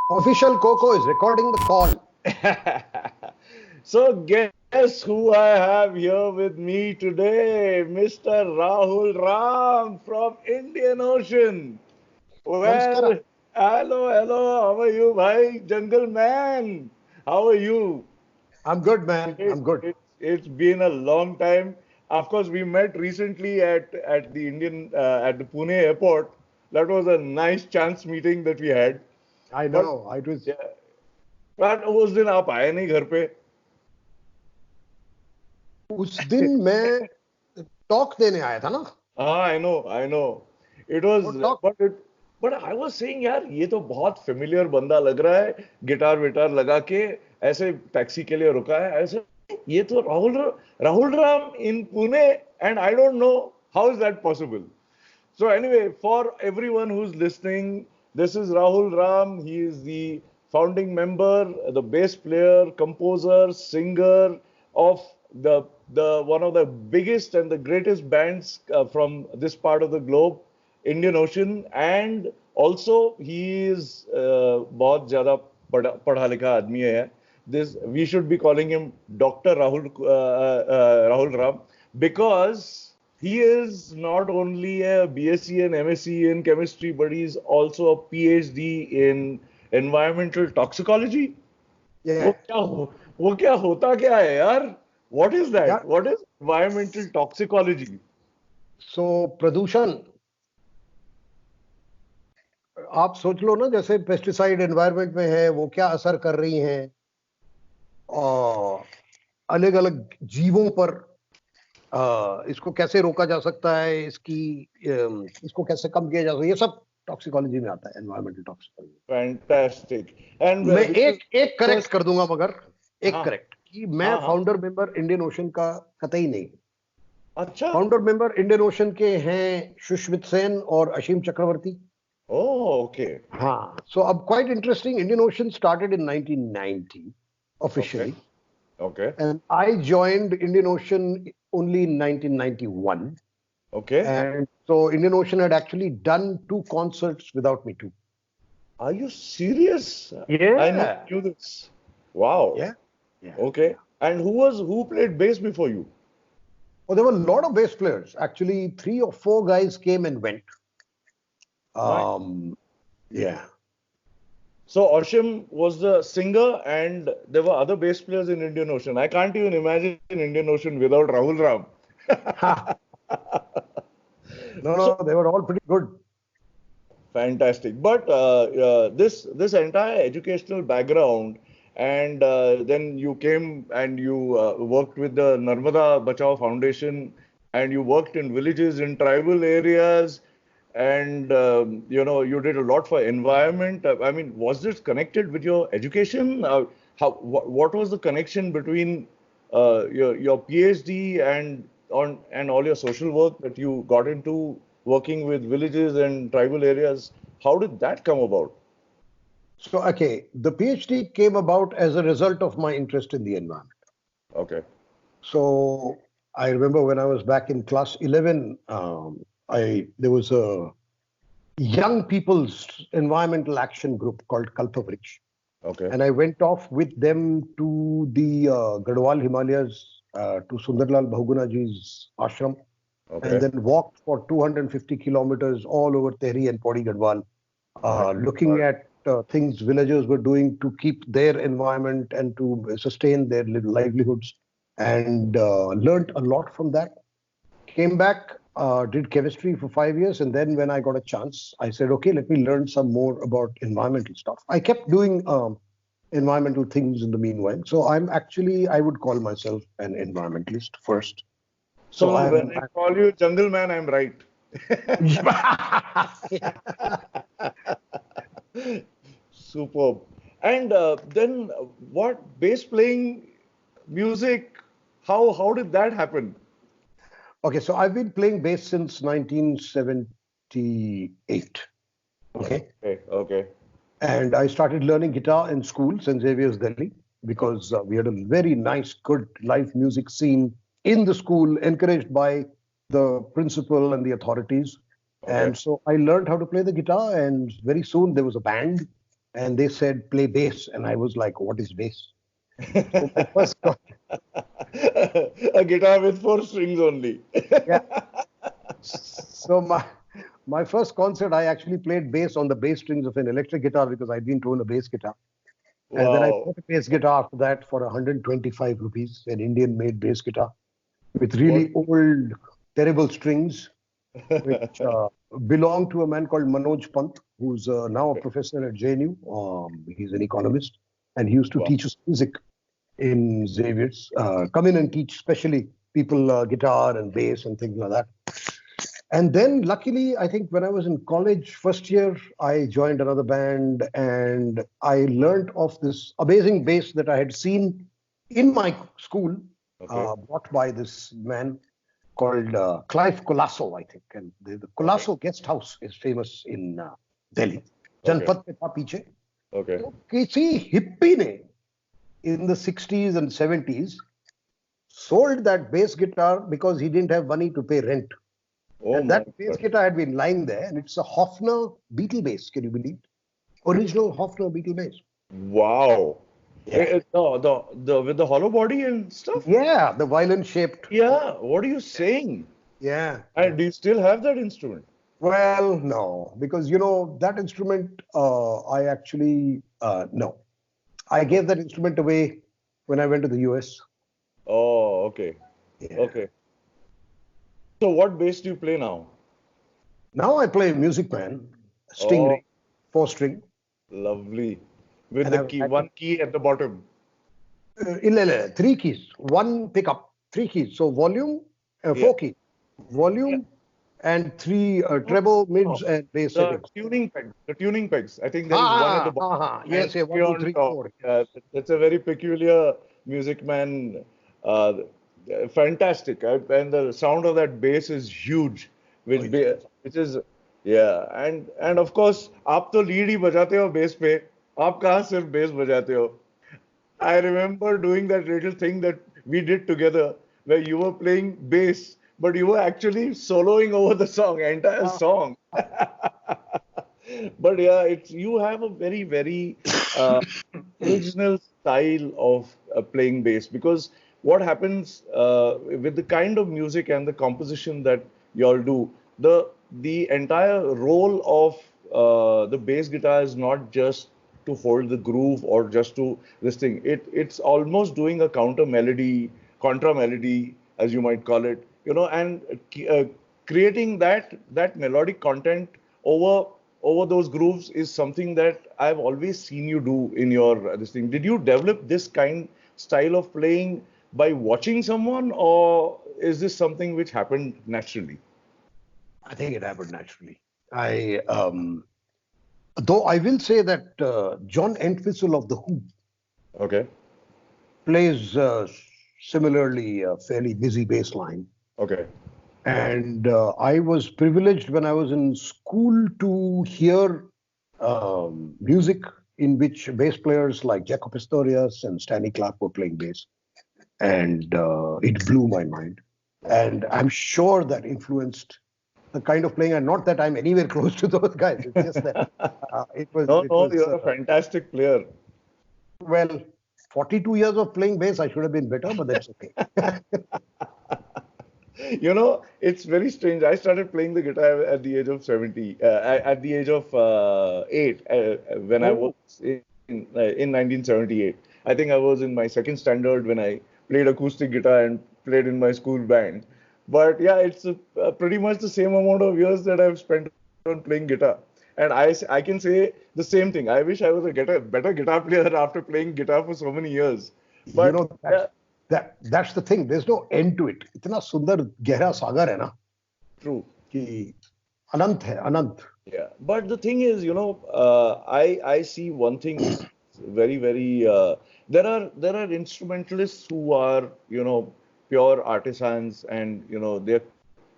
Official Coco is recording the call. So, guess who I have here with me today? Mr. Rahul Ram from Indian Ocean. Namaskara. Well, hello, how are you, bhai? Jungle man, how are you? I'm good, man. It, I'm good. it's been a long time. Of course, we met recently at the at the Pune airport. That was a nice chance meeting that we had. I But know. I was yeah, but उस दिन आप आए नहीं घर पे. उस दिन मैं टॉक देने आया था ना. हाँ, I know. It वो was, talk. but I was saying यार ये तो बहुत फेमिलियर बंदा लग रहा है. गिटार विटार लगा के ऐसे टैक्सी के लिए रुका है. ऐसे ये तो Rahul Ram in Pune and I don't know how is that possible. So anyway, for everyone who's listening, this is Rahul Ram. He is the founding member, the bass player, composer, singer of the one of the biggest and the greatest bands from this part of the globe, Indian Ocean, and also he is बहुत ज़्यादा पढ़ा लिखा आदमी है. This we should be calling him Dr. Rahul Ram because he is not only a BSc and MSc in chemistry, but he's also a PhD in environmental toxicology. वो Yeah. क्या हो, वो क्या होता क्या है यार? What is that? Yeah. What is environmental toxicology? So प्रदूषण आप सोच लो ना, जैसे पेस्टिसाइड एनवायरनमेंट में है, वो क्या असर कर रही हैं और अलग अलग जीवों पर इसको कैसे रोका जा सकता है, इसको कैसे कम किया जा सकता है, ये सब टॉक्सिकोलॉजी में आता है, एनवायरमेंटल टॉक्सिकोलॉजी. Fantastic. And मैं which is एक करेक्ट first, कर दूंगा, मगर एक हाँ करेक्ट कि मैं हाँ हाँ, फाउंडर मेंबर इंडियन ओशन का कतई नहीं. अच्छा. फाउंडर मेंबर इंडियन ओशन के हैं सुष्मित सेन और असीम चक्रवर्ती. Oh, okay, हाँ. So अब quite interesting, Indian Ocean started in 1990 okay, officially, okay, and I joined Indian Ocean only in 1991. okay. And so Indian Ocean had actually done 2 concerts without me too. Are you serious? I never Yeah. knew this. Wow. Yeah. Yeah. Okay. And who played bass before you? Oh, there were a lot of bass players. Actually, 3 or 4 guys came and went. Nice. Yeah. So Oshim was the singer, and there were other bass players in Indian Ocean. I can't even imagine Indian Ocean without Rahul Ram. Ha. No, So they were all pretty good. fantastic. But this entire educational background, and then you came and you worked with the Narmada Bachao Foundation, and you worked in villages in tribal areas, and you did a lot for environment. I mean, was this connected with your education? What was the connection between your PhD and all your social work that you got into working with villages and tribal areas? How did that come about? So, okay, the PhD came about as a result of my interest in the environment. Okay. So I remember when I was back in class 11, there was a young people's environmental action group called Kalpavriksha. Okay. And I went off with them to the Garhwal Himalayas, to Sundarlal Bahugunaji's ashram, and Okay. then walked for 250 kilometers all over Tehri and Pauri Garhwal, My looking God. at things villagers were doing to keep their environment and to sustain their livelihoods, and learned a lot from that. Came back, did chemistry for 5 years, and then when I got a chance, I said, okay, let me learn some more about environmental stuff. I kept doing environmental things in the meanwhile. So I would call myself an environmentalist first. So So when I'm, I call you jungle man, I'm right. Superb. And then what bass playing music? How did that happen? Okay, so I've been playing bass since 1978. Okay. Okay. And I started learning guitar in school, St. Xavier's Delhi, because we had a very nice, good live music scene in the school, encouraged by the principal and the authorities. Okay. And so I learned how to play the guitar, and very soon there was a band. and they said play bass, and I was like, what is bass? So my first A guitar with four strings only. yeah. So my first concert, I actually played bass on the bass strings of an electric guitar because I'd been told a bass guitar. And then I Wow. bought a bass guitar after that for 125 rupees, an Indian made bass guitar with What? really old, terrible strings, which belonged to a man called Manoj Pant, who's now a professor at JNU. He's an economist, and he used to Wow. teach us music in Xavier's. Come in and teach, especially people guitar and bass and things like that. And then, luckily, I think when I was in college, first year, I joined another band and I learned of this amazing bass that I had seen in my school, Okay. bought by this man called Clive Colasso, I think. And the Okay. Colasso guest house is famous in Delhi. Okay. Janpat mein tha piche. Okay. तो किसी hippie ने in the 60s and 70s sold that bass guitar because he didn't have money to pay rent. Oh And my that bass God. guitar had been lying there, and it's a Hofner Beetle bass. Can you believe? Original Hofner Beetle bass. Wow. Yeah. The with the hollow body and stuff? Yeah, the violin shaped. Yeah. What are you saying? Yeah, And yeah. do you still have that instrument? Well, no, because that instrument, I actually no, I gave that instrument away when I went to the US. Oh, okay. Yeah. Okay. So what bass do you play now? Now I play Music Man, Oh, Stingray, 4 string, lovely. With and the I've key, had one key at the bottom. it, 3 keys, one pickup, 3 keys. So volume, Yeah. 4 keys, Yeah. volume, and three No, treble, no. mids, and bass The settings. tuning pegs. The tuning pegs. I think there is one at the Ha bottom ha ha! and Yes, yeah, three one, two, on three, top. four. Yeah, Yes. that's a very peculiar Music Man. Uh, Fantastic. And the sound of that bass is huge, Oh yeah. which is yeah. And of course, आप तो lead ही बजाते हो base पे. आप कहाँ सिर्फ base बजाते हो? I remember doing that little thing that we did together where you were playing bass, but you were actually soloing over the song, entire Ah, song. But yeah, it's you have a very, very uh, original style of playing bass because what happens with the kind of music and the composition that y'all do, the entire role of the bass guitar is not just to hold the groove or just to this thing. It's almost doing a contra melody, as you might call it, and creating that melodic content over those grooves is something that I've always seen you do in your this thing. Did you develop this kind style of playing by watching someone, or is this something which happened naturally? I think it happened naturally. I though I will say that John Entwistle of the Who Okay, plays similarly a fairly busy bass line. okay, And I was privileged when I was in school to hear music in which bass players like Jaco Pastorius and Stanley Clarke were playing bass. And it blew my mind. And I'm sure that influenced the kind of playing. And not that I'm anywhere close to those guys. It's just that no, it no, was you're a fantastic player. well, 42 years of playing bass. I should have been better, but that's okay. It's very strange. I started playing the guitar at the age of 70, at the age of 8, when I was Oh, in 1978. I think I was in my second standard when I played acoustic guitar and played in my school band. But yeah, it's pretty much the same amount of years that I've spent on playing guitar. And I can say the same thing. I wish I was a better guitar player after playing guitar for so many years. you But know that's the thing. There's no end to it. इतना सुंदर गहरा सागर है ना true. कि अनंत है अनंत. Yeah, but the thing is, I see one thing which is very very. There are instrumentalists who are pure artisans and they're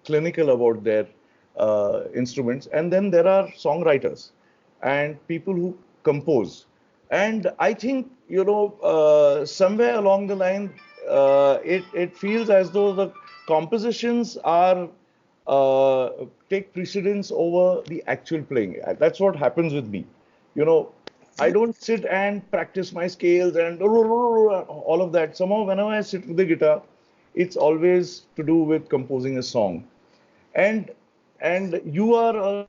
clinical about their instruments, and then there are songwriters and people who compose. And I think somewhere along the line, it feels as though the compositions are take precedence over the actual playing. That's what happens with me. You know, I don't sit and practice my scales and all of that. Somehow, whenever I sit with the guitar, it's always to do with composing a song. And you are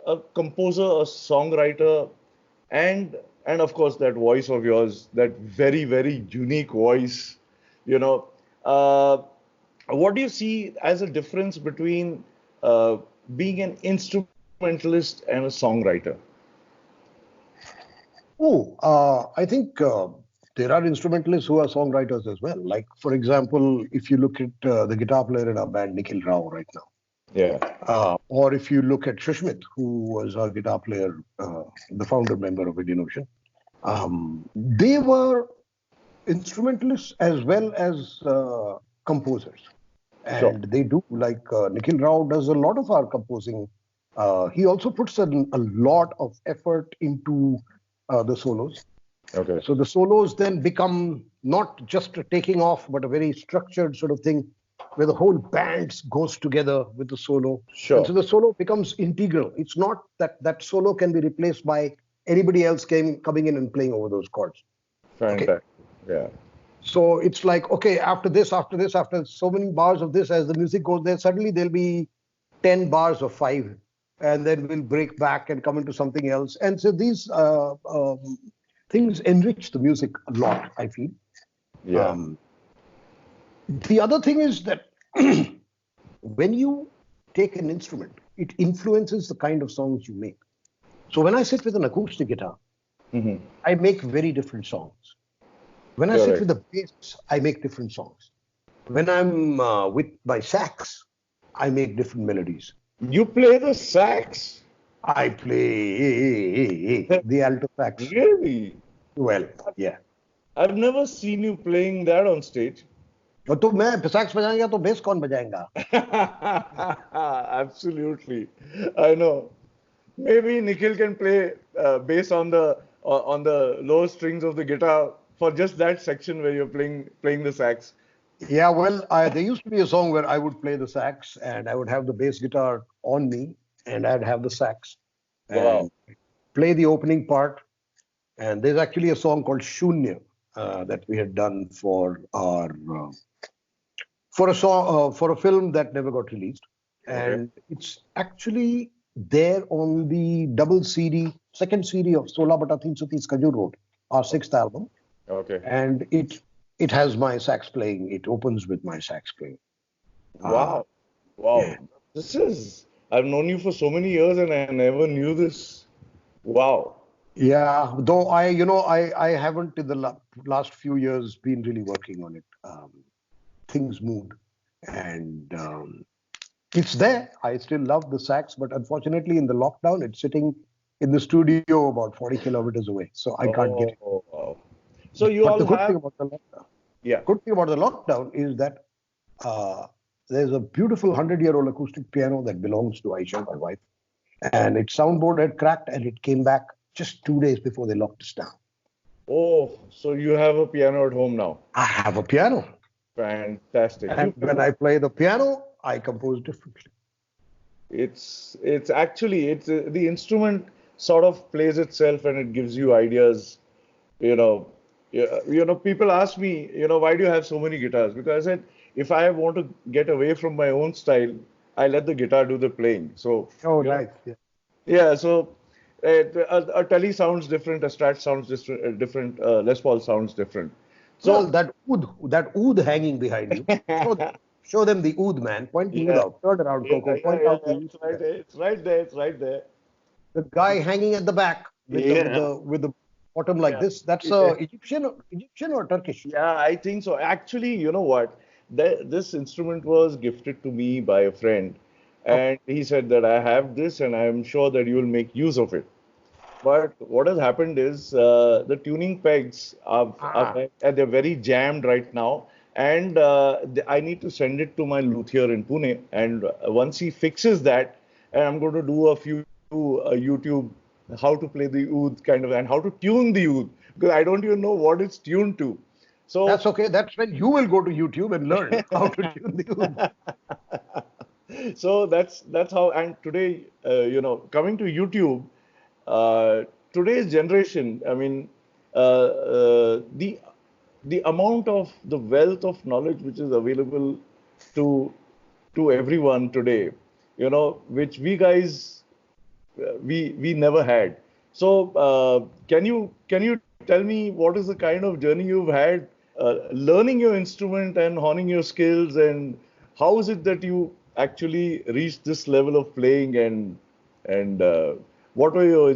a composer, a songwriter, and of course that voice of yours, that very unique voice. You know, uh, what do you see as a difference between uh, being an instrumentalist and a songwriter? Oh, I think there are instrumentalists who are songwriters as well. Like, for example, if you look at the guitar player in our band, Nikhil Rao, right now, Yeah. or if you look at Shushmit, who was our guitar player, the founder member of Indian Ocean, they were instrumentalists as well as composers. Sure. And they do, like Nikhil Rao does a lot of our composing. He also puts a lot of effort into the solos. Okay. So the solos then become not just a taking off, but a very structured sort of thing where the whole band goes together with the solo. And Sure. so the solo becomes integral. It's not that that solo can be replaced by anybody else coming in and playing over those chords. Okay. Fantastic. Yeah. So it's like, okay, after so many bars of this, as the music goes there, suddenly there'll be 10 bars of five, and then we'll break back and come into something else. And so these things enrich the music a lot, I feel. Yeah. Um, the other thing is that when you take an instrument, it influences the kind of songs you make. So when I sit with an acoustic guitar, Hmm. I make very different songs. When I sit Correct. with the bass, I make different songs. When I'm with my sax, I make different melodies. You play the sax? I play the alto sax Really? well. Yeah. I've never seen you playing that on stage. और तो मैं sax बजाएगा तो bass कौन बजाएगा? Absolutely. I know. Maybe Nikhil can play bass on the low strings of the guitar for just that section where you're playing the sax. Yeah, well, there used to be a song where I would play the sax and I would have the bass guitar on me and I'd have the sax Wow. and play the opening part. And there's actually a song called Shunya that we had done for our for a song for a film that never got released, Okay. and it's actually there on the double CD, second CD of Sola Bata 330 Kajur Road, our sixth album, Okay. and it has my sax playing. It opens with my sax playing. Uh, Wow. Wow. yeah. I've known you for so many years and I never knew this. Wow. Yeah, though I haven't in the last few years been really working on it. Things moved, and it's there. I still love the sax, but unfortunately, in the lockdown, it's sitting in the studio about 40 kilometers away, so I can't get it. Oh, wow. So you But all the have, yeah. good thing about the lockdown is that uh, there's a beautiful 100-year-old acoustic piano that belongs to Aisha, my wife, and its soundboard had cracked, and it came back just 2 days before they locked us down. Oh, so you have a piano at home now. I have a piano. Fantastic. And when I play the piano, I compose differently. It's actually the instrument sort of plays itself and it gives you ideas. You know, people ask me, why do you have so many guitars? Because I said if I want to get away from my own style, I let the guitar do the playing. So, Oh, you know, nice. Yeah. yeah. So a Tele sounds different, a Strat sounds different, Les Paul sounds different. Well, So, that oud hanging behind you. Show them the oud, man. Point the oud yeah, out. Turn around, yeah, Coco. yeah, Point yeah, out yeah. the oud. It's right there. It's right there. It's right there. The guy hanging at the back with Yeah. the bottom like Yeah. this. That's Yeah. Egyptian or Turkish? Yeah, I think so. Actually, you know what? This instrument was gifted to me by a friend, Okay. and he said that I have this, and I'm sure that you will make use of it. But what has happened is the tuning pegs Ah. they're very jammed right now, and I need to send it to my luthier in Pune. And once he fixes that, and I'm going to do a few YouTube how to play the oud kind of and how to tune the oud because I don't even know what it's tuned to. So That's okay. That's when you will go to YouTube and learn how to tune the oud. so that's how. And today, coming to YouTube, today's generation, I mean, the amount of the wealth of knowledge which is available to everyone today, which we guys we never had. So can you tell me what is the kind of journey you've had learning your instrument and honing your skills, and how is it that you actually reached this level of playing, and what were your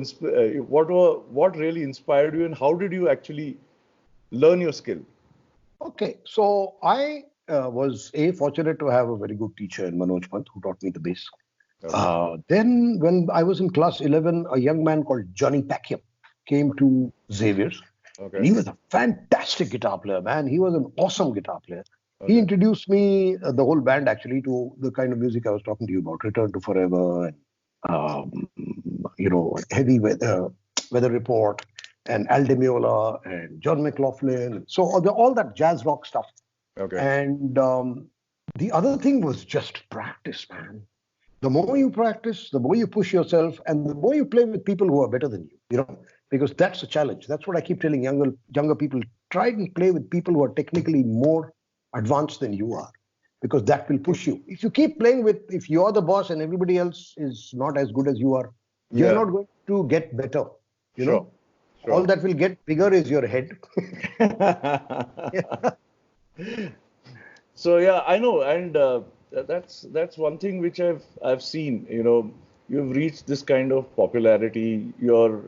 what really inspired you, and how did you actually learn your skill? Okay, so I was fortunate to have a very good teacher in Manoj Pant who taught me the bass. Okay. Then, when I was in class 11, a young man called Johnny Pacquiao came to Xavier's, and Okay. he was a fantastic guitar player, man. He was an awesome guitar player. He Okay. introduced me, the whole band actually, to the kind of music I was talking to you about, Return to Forever, and Heavy Weather Report, and Al Di Meola, and John McLaughlin. So all that jazz rock stuff. Okay. And the other thing was just practice, man. The more you practice, the more you push yourself, and the more you play with people who are better than you, because that's a challenge. That's what I keep telling younger people. Try and play with people who are technically more advanced than you are, because that will push you. If you keep playing if you're the boss and everybody else is not as good as you are, you're Yeah. not going to get better. Sure. All Sure. that will get bigger is your head. So yeah, I know, and that's one thing which I've seen. You've reached this kind of popularity. Your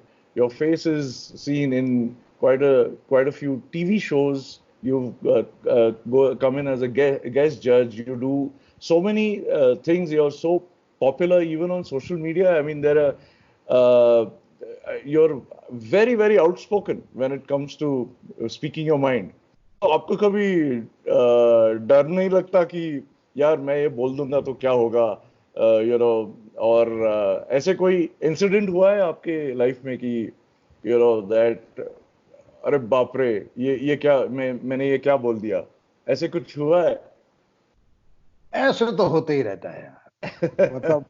face is seen in quite a few TV shows. You've come in as a guest judge. You do so many things. You're so popular even on social media. I mean, you're very, very outspoken when it comes to speaking your mind. तो आपको कभी डर नहीं लगता कि यार मैं ये बोल दूंगा तो क्या होगा, और ऐसे कोई इंसिडेंट हुआ है आपके लाइफ में कि दैट अरे बाप रे, ये क्या मैंने ये क्या बोल दिया, ऐसे कुछ हुआ है? ऐसे तो होते ही रहता है यार। मतलब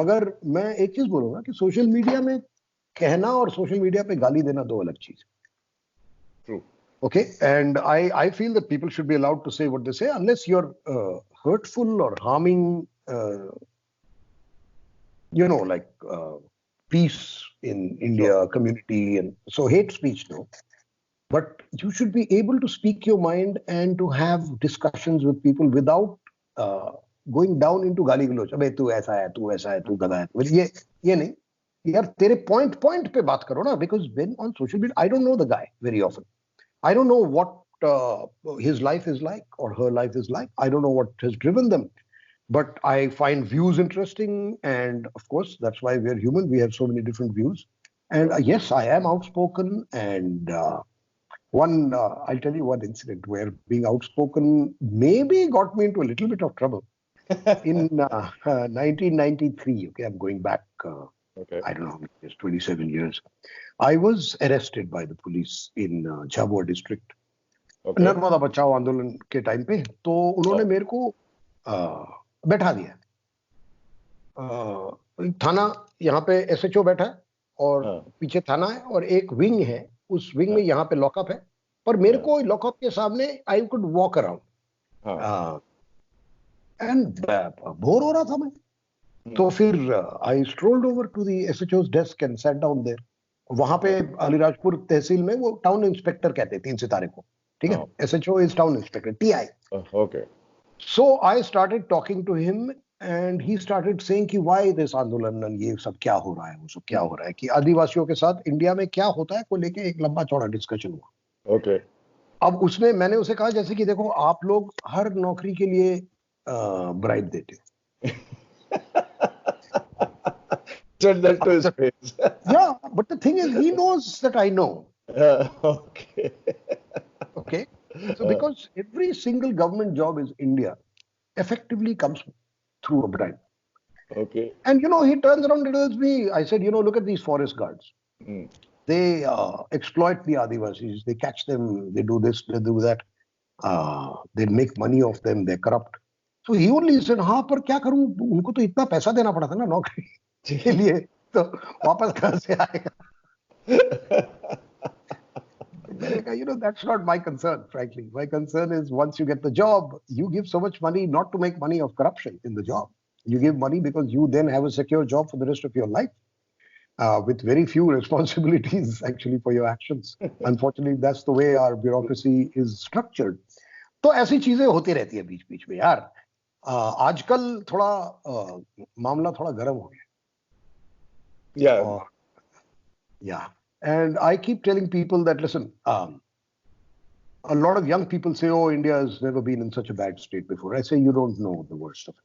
मगर मैं एक चीज बोलूंगा कि सोशल मीडिया में कहना और सोशल मीडिया पे गाली देना दो अलग चीज। True. Okay, and I feel that people should be allowed to say what they say unless you're hurtful or harming, like peace in India community, and so hate speech, no. But you should be able to speak your mind and to have discussions with people without going down into गाली गलौज। अबे तू ऐसा है, तू ऐसा है, तू गधा है। well, ये नहीं यार, तेरे पॉइंट पे बात करो ना, because when on social media, I don't know the guy very often. I don't know what his life is like or her life is like. I don't know what has driven them. But I find views interesting. And of course, that's why we're human. We have so many different views. And yes, I am outspoken. And I'll tell you one incident where being outspoken maybe got me into a little bit of trouble. In 1993, okay, I'm going back, Okay. I don't know how many years, 27 years. I was arrested by the police in Jhabua district. Okay. Narmada बचाओ आंदोलन के time पे। तो उन्होंने मेरे को बैठा दिया। थाना, यहाँ पे एसएचओ बैठा है और पीछे थाना है और एक विंग है, उस विंग में यहाँ पे लॉकअप है, पर मेरे को लॉकअप के सामने I could walk around and bore हो रहा था मैं। तो फिर I strolled over to the SHO's desk and sat down there. वहां पे अलीराजपुर तहसील में वो टाउन इंस्पेक्टर कहते हैं 3 सितारे को, ठीक है। SHO is town inspector, TI. Okay. So I started talking to him and he started saying कि व्हाई दिस आंदोलन, ये सब क्या हो रहा है, वो सब क्या हो रहा है, कि आदिवासियों के साथ इंडिया में क्या होता है को लेके एक लंबा चौड़ा डिस्कशन हुआ। ओके। अब मैंने उसे कहा जैसे कि देखो, आप लोग हर नौकरी के लिए ब्राइब देते हो। Said that to his face. Yeah, but the thing is, he knows that I know. Okay. Okay. So because every single government job in India effectively comes through a bribe. Okay. And he turns around and tells me, I said, look at these forest guards. They exploit the Adivasis. They catch them. They do this, they do that. They make money off them. They're corrupt. So he only said, हाँ, पर क्या करूं? उनको तो इतना पैसा देना पड़ा था ना नौकरी के लिए, तो वापस कहाँ से आएगा? मैंने कहा, that's not my concern, frankly. My concern is once you get the job, you give so much money not to make money of corruption in the job. You give money because you then have a secure job for the rest of your life, with very few responsibilities actually for your actions. Unfortunately, that's the way our bureaucracy is structured. तो ऐसी चीजें होती रहती है बीच बीच में यार. आजकल थोड़ा मामला थोड़ा गर्म हो गया. Yeah. और yeah, and I keep telling people that listen, a lot of young people say, oh, India has never been in such a bad state before. I say, you don't know the worst of it.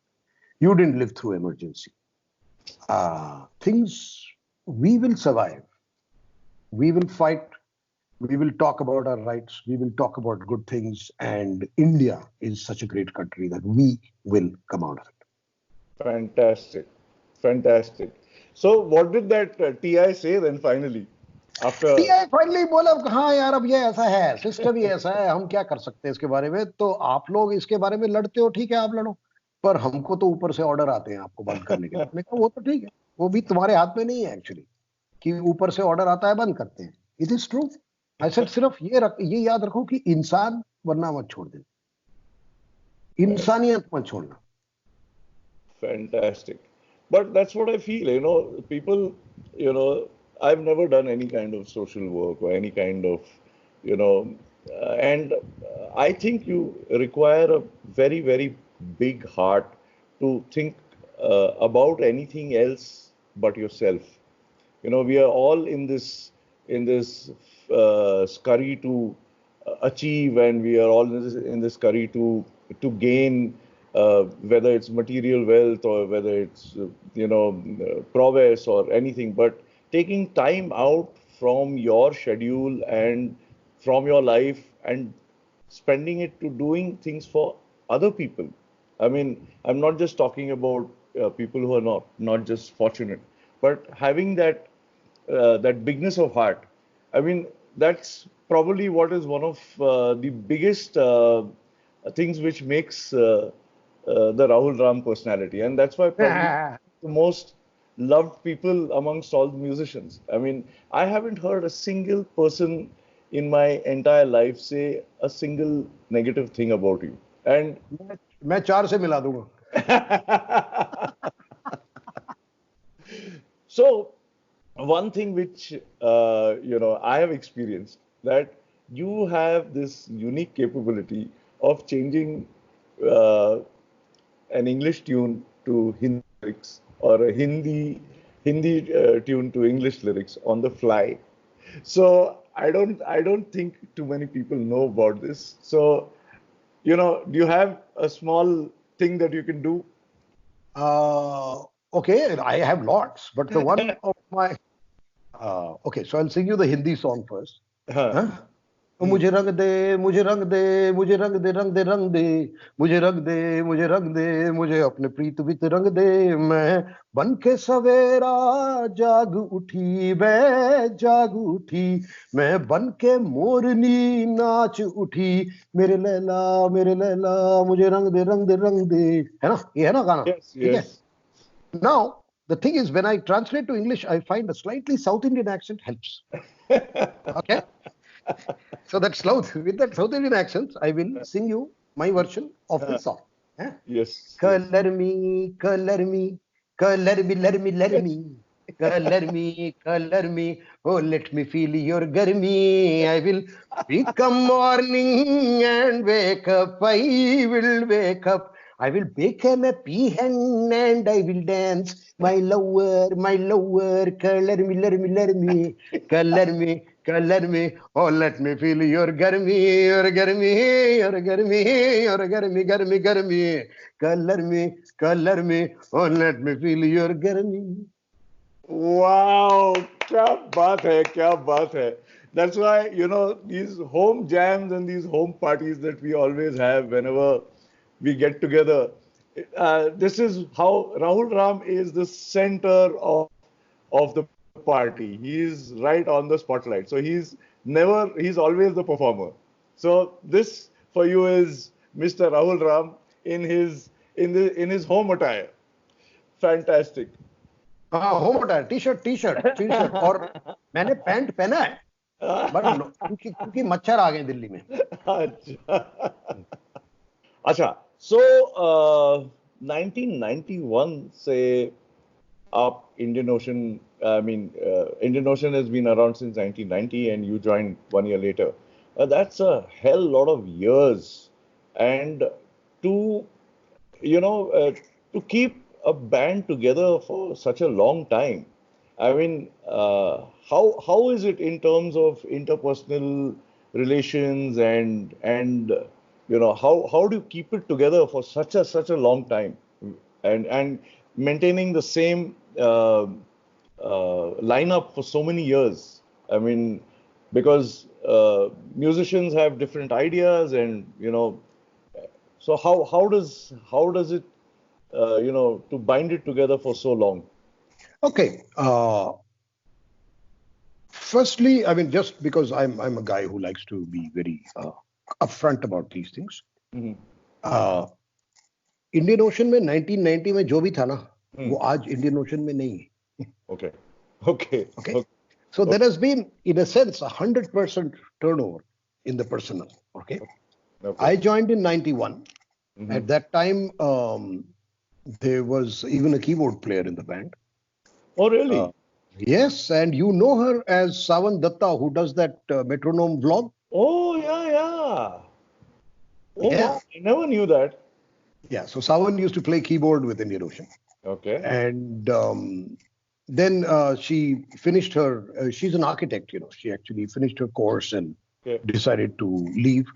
You didn't live through emergency. Things, we will survive. We will fight. We will talk about our rights. We will talk about good things. And India is such a great country that we will come out of it. Fantastic. Fantastic. So what did that TI say then finally? After TI finally बोला, हाँ यार अब ये ऐसा है, system ही ऐसा है, हम क्या कर सकते हैं इसके बारे में. तो आप लोग इसके बारे में लड़ते हो, ठीक है आप लड़ो, पर हमको तो ऊपर से ऑर्डर आते हैं आपको बंद करने के लिए. मैंने कहा वो तो ठीक है, वो भी तुम्हारे हाथ में नहीं है एक्चुअली कि ऊपर से ऑर्डर आता है बंद करते हैं. It is true. I said सिर्फ ये याद रखो कि इंसान बनना मत छोड़ देना, इंसानियत मत छोड़ना. Fantastic. But that's what I feel, people, I've never done any kind of social work or any kind of, and I think you require a very, very big heart to think about anything else but yourself. We are all in this scurry to achieve, and we are all in this scurry to gain, whether it's material wealth or whether it's prowess or anything. But taking time out from your schedule and from your life and spending it to doing things for other people. I mean, I'm not just talking about people who are not just fortunate, but having that bigness of heart. I mean, that's probably what is one of the biggest things which makes the Rahul Ram personality, and that's why probably the most loved people amongst all the musicians. I mean, I haven't heard a single person in my entire life say a single negative thing about you. And मैं 4 से मिला दूंगा. So, one thing which I have experienced, that you have this unique capability of changing uh, an English tune to Hindi lyrics, or a Hindi tune to English lyrics on the fly. So I don't think too many people know about this. So do you have a small thing that you can do? Okay, I have lots, but the one of my okay, so I'll sing you the Hindi song first. Huh. Huh? मुझे रंग दे, मुझे रंग दे, मुझे रंग दे, रंग दे, रंग दे, मुझे रंग दे, मुझे रंग दे, मुझे अपने प्रीत वित रंग दे. मैं बन के सवेरा जाग उठी, मैं जाग उठी, मैं बन के मोरनी नाच उठी, मेरे लैला मुझे रंग दे, रंग दे, रंग दे. है ना, ये है ना गाना. Yes, ठीक है. yes. Now, the thing is, when I translate to English, I find a slightly South Indian accent helps. Okay? So with that South Indian accent, I will sing you my version of this song. Eh? Yes. Color me, color me, color me, let me, let me. Color me, oh, let me feel your garmi. I will become morning and wake up. I will wake up. I will become a peahen and I will dance. My lover, color me, let me, color me. Oh, let me feel your garmi, your garmi, your garmi, your garmi, garmi, garmi. Color me. Oh, let me feel your garmi. Wow, क्या बात है, क्या बात है. That's why, these home jams and these home parties that we always have whenever we get together. This is how Rahul Ram is the center of the party. He's right on the spotlight. So he's always the performer. So this for you is Mr. Rahul Ram in his home attire. Fantastic. हाँ हो मोटा है, T shirt और मैंने pant पहना है, but क्योंकि मच्छर आ गए दिल्ली में। अच्छा अच्छा, so 1991 से आप Indian Ocean, I mean, Indian Ocean has been around since 1990 and you joined 1 year later. That's a hell lot of years. And to, you know, to keep a band together for such a long time, I mean, how is it in terms of interpersonal relations and how do you keep it together for such a long time and maintaining the same lineup for so many years? I mean, because musicians have different ideas, and so how does it to bind it together for so long? Okay. Firstly, I mean, just because I'm a guy who likes to be very upfront about these things. Mhm. Indian ocean में 1990 में जो भी था ना, वो Hmm. आज Indian ocean में नहीं है. Okay. Okay. Okay. Okay. So there has been, in a sense, 100% turnover in the personnel. Okay. Okay. I joined in 91. Mhm. At that time, there was even a keyboard player in the band. Oh, really? Yes, and you know her as Sawan Datta, who does that metronome vlog. Oh, yeah, yeah. Oh, Yeah. wow. I never knew that. Yeah, so Sawan used to play keyboard with Indian Ocean. Okay. And then she finished her, she's an architect, she actually finished her course and Okay. decided to leave.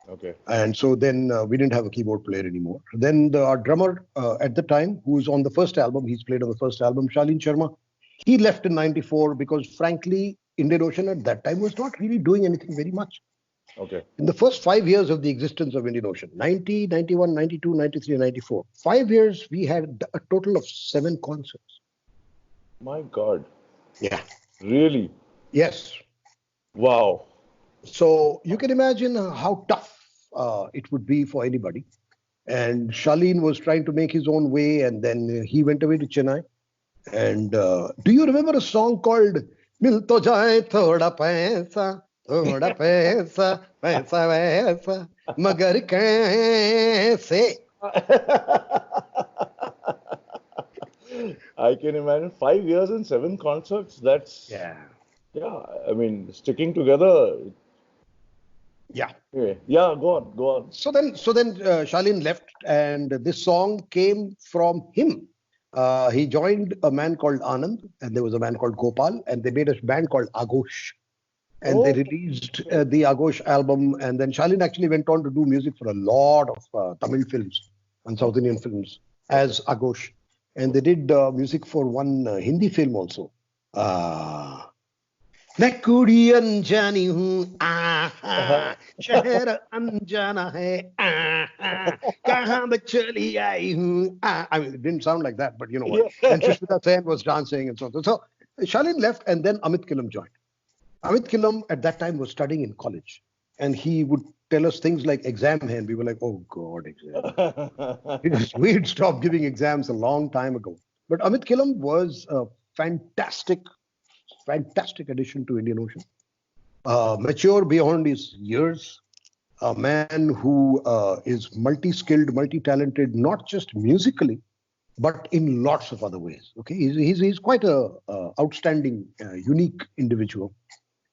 Okay. And so then we didn't have a keyboard player anymore. Then our drummer at the time, who's on the first album, he's played on the first album, Shalin Sharma, he left in 94 because frankly, Indian Ocean at that time was not really doing anything very much. Okay. In the first 5 years of the existence of Indian Ocean, 90, 91, 92, 93, and 94, 5 years, we had a total of 7 concerts. My God. Yeah. Really? Yes. Wow. So you can imagine how tough it would be for anybody. And Shalin was trying to make his own way, and then he went away to Chennai. And do you remember a song called Mil To Jaye Thoda Paisa, Paisa Vaisa, Magar Kaise? I can imagine 5 years and 7 concerts. That's, Yeah. yeah, I mean, sticking together. Yeah. Okay. Yeah, go on, go on. So then Shalin left, and this song came from him. He joined a man called Anand, and there was a man called Gopal, and they made a band called Agosh. And they Oh, released the Agosh album. And then Shalin actually went on to do music for a lot of Tamil films and South Indian films as Agosh. And they did music for one Hindi film also. मैं कुड़ी अनजानी हूँ शहर अनजाना है कहाँ मैं चली आई हूँ. I mean, it didn't sound like that, but you know what. And Shushmita Sen was dancing and so on. So Shalin left, and then Amit Kilam joined. Amit Kilam at that time was studying in college, and he would tell us things like exam hand. We were like, oh God, exam. Because we'd stopped giving exams a long time ago. But Amit Kilam was a fantastic addition to Indian Ocean. Mature beyond his years, a man who is multi-skilled, multi-talented, not just musically, but in lots of other ways. Okay, he's quite a outstanding, unique individual.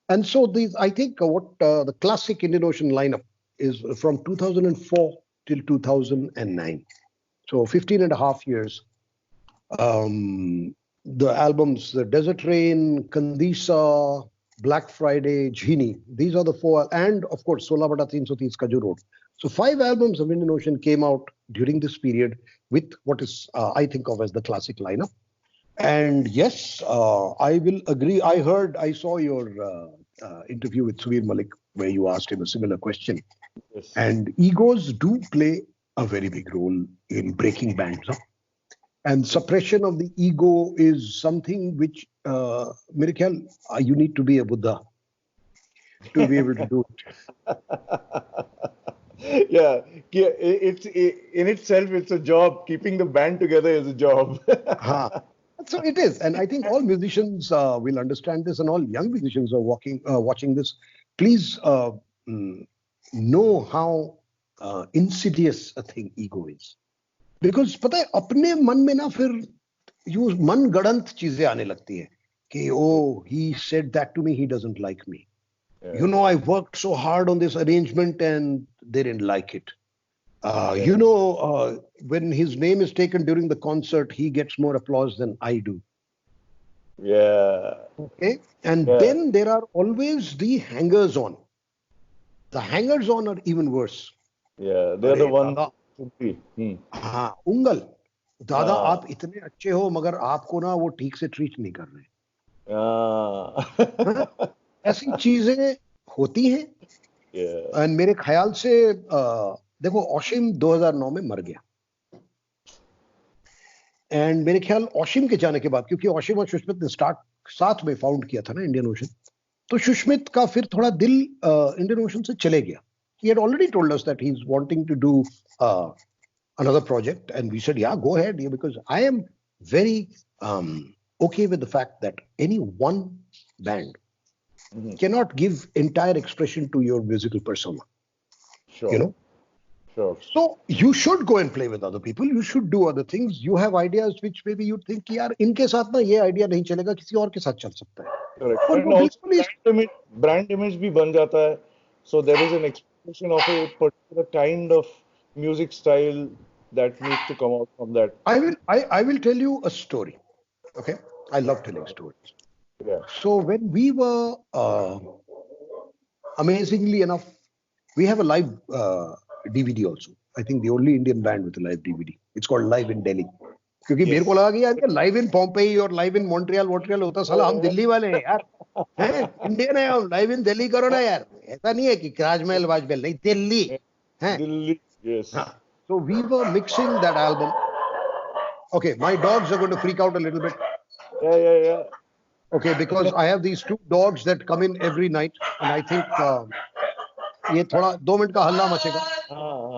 And so I think what the classic Indian Ocean lineup is from 2004 till 2009. So 15 and a half years. The albums, the Desert Rain, Kandisa, Black Friday, Genie. These are the 4, and of course, Sola Bata 330 Kaju Road. So 5 albums of Indian Ocean came out during this period with what is, I think of as the classic lineup. And yes, I will agree. I saw your interview with Subir Malik where you asked him a similar question. yes. And egos do play a very big role in breaking bands up. And suppression of the ego is something which, Mirakel, you need to be a Buddha to be able to do it. Yeah, in itself, it's a job. Keeping the band together is a job. So it is, and I think all musicians will understand this, and all young musicians are watching this. Please mm, know how insidious a thing ego is, because पता है अपने मन में ना फिर you मन गढ़ंत चीजें आने लगती है कि oh he said that to me, he doesn't like me. Yeah. You know, I worked so hard on this arrangement and they didn't like it. Yeah. You know, when his name is taken during the concert, he gets more applause than I do. Yeah. Okay. And Yeah. then there are always the hangers on. The hangers on are even worse. Yeah. They're the अरे ones दादा, who should be. हाँ उंगल, दादा हाँ. आप इतने अच्छे हो मगर आपको ना वो ठीक से ट्रीट नहीं कर रहे. हाँ? हाँ. ऐसी चीजें होती हैं. Yeah. एंड मेरे ख्याल से देखो ओशिम 2009 में मर गया. एंड मेरे ख्याल ओशिम के जाने के बाद, क्योंकि ओशिम और सुष्मित ने साथ में फाउंड किया था ना इंडियन ओशन, तो सुष्मित का फिर थोड़ा दिल इंडियन ओशन से चले गया. He had already told us that he's wanting to do another project, and we said, yeah, go ahead, because I am very okay with the fact that any one band cannot give entire expression to your musical persona. Sure. You know? Sure. So you should go and play with other people. You should do other things. You have ideas which maybe you think, यार इनके साथ ना ये idea नहीं चलेगा, किसी और के साथ चल सकता है. Correct. और And वो also बिल्कुल brand image भी बन जाता है. So there is an expectation of a particular kind of music style that needs to come out from that. I will tell you a story. Okay, I love telling stories. Yeah. So when we were amazingly enough, we have a live DVD also. I think the only Indian band with a live DVD. It's called Live in Delhi. क्योंकि मेरे को लगा कि यार live in Pompeii और live in Montreal होता, साला हम दिल्ली वाले हैं यार, हैं इंडियन है हम, लाइव इन दिल्ली करो ना यार. ऐसा नहीं है कि राजमहल वाजमहल, नहीं, दिल्ली हैं. Delhi. Yes. So we were mixing that album. Okay, my dogs are going to freak out a little bit. Yeah. Okay, because I have these two dogs that come in every night, and I think ये थोड़ा 2 minute का हल्ला मचेगा.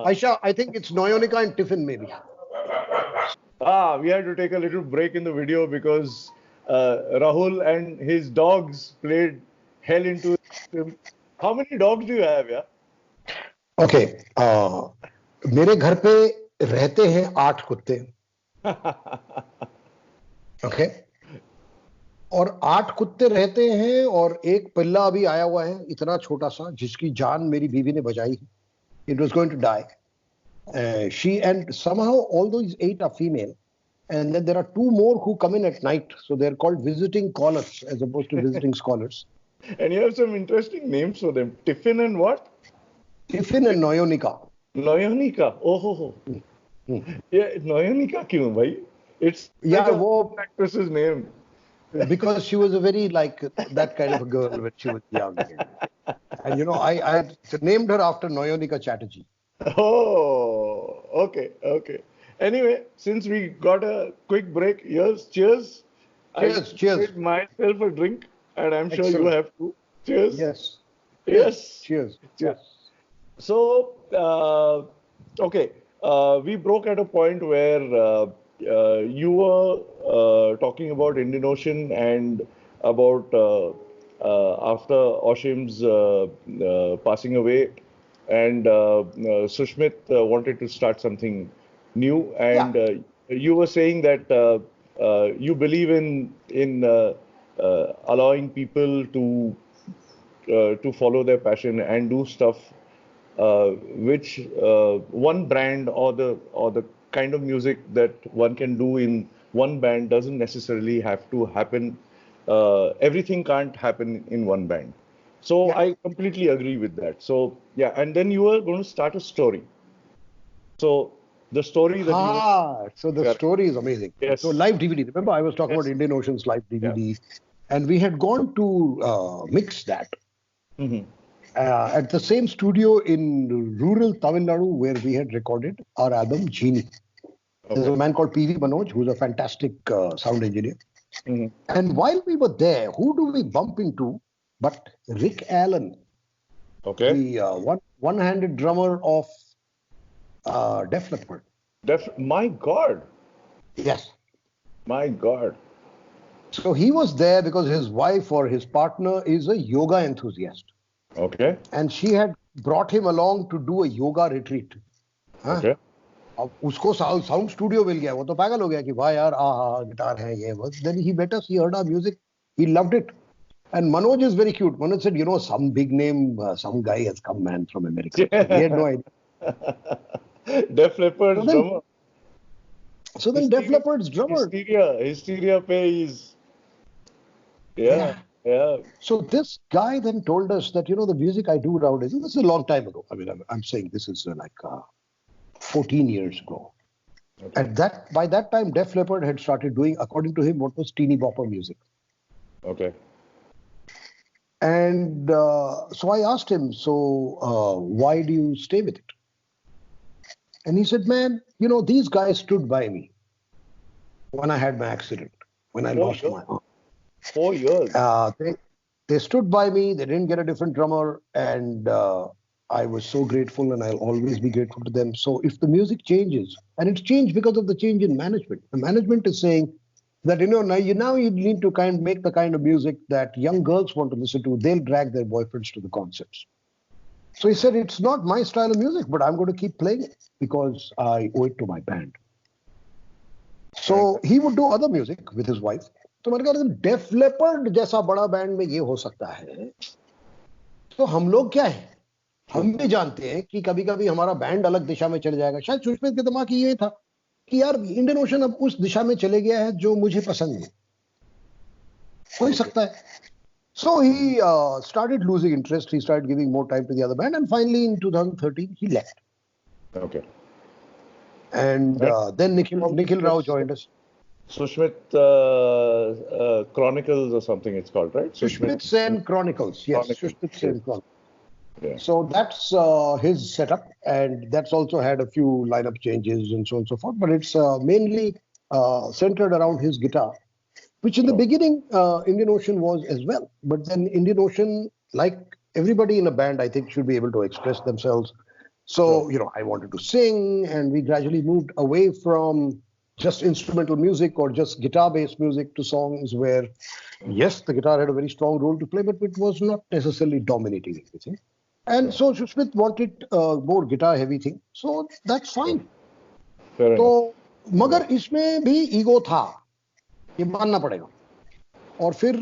Aisha, I think it's Noyonika and Tiffin maybe. We had to take a little break in the video because Rahul and his dogs played hell into him. How many dogs do you have, yeah? Okay, मेरे घर पे रहते हैं 8 कुत्ते. Okay, और 8 कुत्ते रहते हैं और एक पिल्ला अभी आया हुआ है इतना छोटा सा, जिसकी जान मेरी बीवी ने बचाई. It was going to die. She, and somehow all those 8 are female, and then there are 2 more who come in at night, so they're called visiting callers as opposed to visiting scholars. And you have some interesting names for them. Tiffin and what? Tiffin and Noyonika. Noyonika. Oh. Yeah, Noyonika kyun, bhai? It's Yeah, like an actress's name. Because she was a very like that kind of a girl when she was young. And you know, I named her after Noyonika Chatterjee. Oh, okay. Anyway, since we got a quick break, cheers. Cheers. I made myself a drink, and I'm sure you have to. Cheers. Yes. Cheers. So, okay, we broke at a point where you were talking about Indian Ocean and about after Oshim's passing away, and Sushmit wanted to start something new, and you were saying that you believe in allowing people to follow their passion and do stuff which one brand or the kind of music that one can do in one band doesn't necessarily have to happen. Everything can't happen in one band. So I completely agree with that. So yeah, and then you were going to start a story. So the story that so the story is amazing. Yes. So live DVD. Remember, I was talking about Indian Ocean's live DVD, and we had gone to mix that at the same studio in rural Tamil Nadu where we had recorded our album Genie. There's a man called PV Manoj, who's a fantastic sound engineer. And while we were there, who do we bump into but Rick Allen, the one-handed drummer of Def Leppard. My God. Yes. My God. So he was there because his wife or his partner is a yoga enthusiast. Okay. And she had brought him along to do a yoga retreat. हाँ, Okay. अब उसको sound studio मिल गया, वो तो पागल हो गया कि वाह यार, गिटार है ये बस. Then he met us, he heard our music, he loved it. And Manoj is very cute. Manoj said, some big name, some guy has come, man, from America. So he had no idea. Def So Leppard's then, drummer. so then Def Hysteria, Leppard's drummer. Hysteria Pay is, yeah, Yeah. yeah. So this guy then told us that, the music I do nowadays, this is a long time ago. I mean, I'm saying this is like 14 years ago. Okay. By that time, Def Leppard had started doing, according to him, what was teeny bopper music. Okay. And so I asked him, why do you stay with it? And he said, man, these guys stood by me when I had my accident, when I lost my arm. 4 years. They stood by me. They didn't get a different drummer. And I was so grateful, and I'll always be grateful to them. So if the music changes, and it's changed because of the change in management, the management is saying that, now you need to make the kind of music that young girls want to listen to. They'll drag their boyfriends to the concerts. So he said, it's not my style of music, but I'm going to keep playing it because I owe it to my band. So he would do other music with his wife. तो मैंने कहा def leopard जैसा बड़ा band में ये हो सकता है, तो हम लोग क्या है, हम भी जानते हैं कि कभी कभी हमारा बैंड अलग दिशा में चले जाएगा. शायद सुष्मित के दिमाग की ये था कि यार इंडियन ओशन अब उस दिशा में चले गया है जो मुझे पसंद नहीं, हो सकता है. So he started losing interest. He started giving more time to the other band, and finally in 2013 he left. Okay. And then Nikhil Rao joined us. Sushmit Chronicles or something it's called, right? Sushmit Sen Chronicles. Yes, Sushmit Sen Chronicles. Yeah. So that's his setup, and that's also had a few lineup changes and so on and so forth. But it's mainly centered around his guitar, which in the beginning Indian Ocean was as well. But then Indian Ocean, like everybody in a band, I think should be able to express themselves. So, I wanted to sing, and we gradually moved away from just instrumental music or just guitar-based music to songs where, yes, the guitar had a very strong role to play, but it was not necessarily dominating everything. And so Sushmit wanted more guitar-heavy thing. So that's fine. तो मगर इसमें भी ego था, ये मानना पड़ेगा. और फिर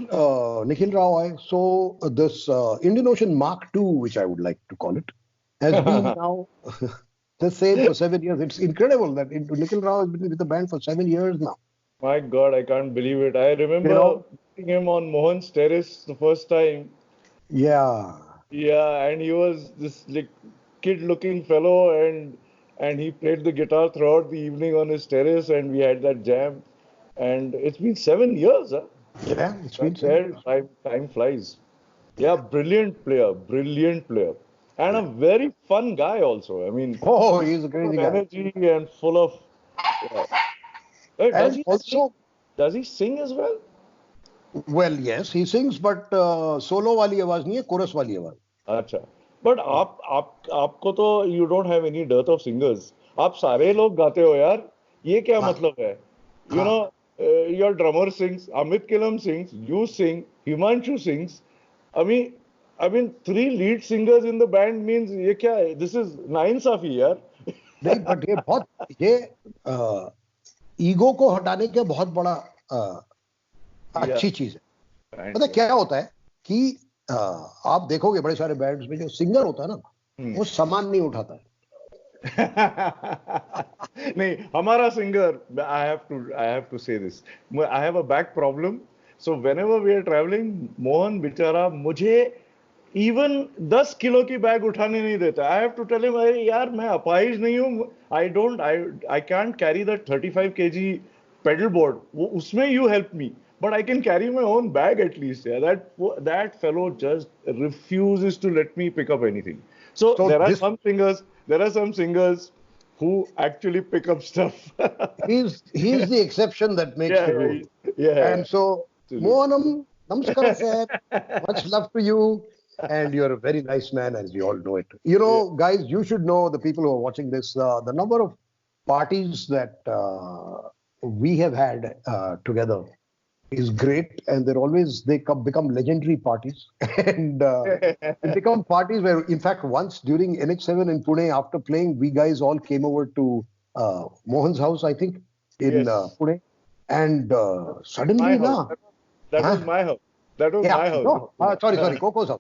निखिल राव आए. So this Indian Ocean Mark II, which I would like to call it, has been now the same for 7 years. It's incredible that Nikhil Rao has been with the band for 7 years now. My God, I can't believe it. I remember meeting him on Mohan's terrace the first time. Yeah. Yeah, and he was this like kid-looking fellow, and he played the guitar throughout the evening on his terrace, and we had that jam. And it's been 7 years, huh? Yeah, it's been 7 years. Time flies. Yeah, brilliant player. And a very fun guy also. I mean, he's a crazy guy. Energy and full of. And also, does he sing as well? Well, yes, he sings, but solo वाली आवाज नहीं है, chorus वाली आवाज. अच्छा. But आपको तो you don't have any dearth of singers. आप सारे लोग गाते हो यार. ये क्या मतलब है? You know, your drummer sings, Amit Kilam sings, you sing, Himanshu sings. I mean, 3 lead singers in the band means ये क्या है? This is नाइंसाफी यार. नहीं, but ये ईगो को हटाने के बहुत बड़ा अच्छी चीज है. पता क्या होता है कि आप देखोगे बड़े सारे बैंड्स में जो सिंगर होता है ना, वो सामान नहीं उठाता है. नहीं, हमारा singer, I have to say this. I have a back problem. So whenever we are traveling, Mohan बेचारा मुझे even 10 किलो की बैग उठाने नहीं देता. I have to tell him, अरे यार मैं अपाहिज नहीं हूँ. I can't carry that 35 kg pedal board. वो उसमें you help me. But I can carry my own bag at least. Yeah, that fellow just refuses to let me pick up anything. So there are some singers who actually pick up stuff. he's the exception that makes the rule. Yeah. And so, Mohanam, namaskar sir. Much love to you. And you're a very nice man, as we all know it. Guys, you should know, the people who are watching this, the number of parties that we have had together is great, and become legendary parties, and they become parties where, in fact, once during NH7 in Pune, after playing, we guys all came over to Mohan's house, I think, in Yes. Pune, and My suddenly, house. na, That was huh? my house. That was Yeah, my house. no, sorry, Coco's house.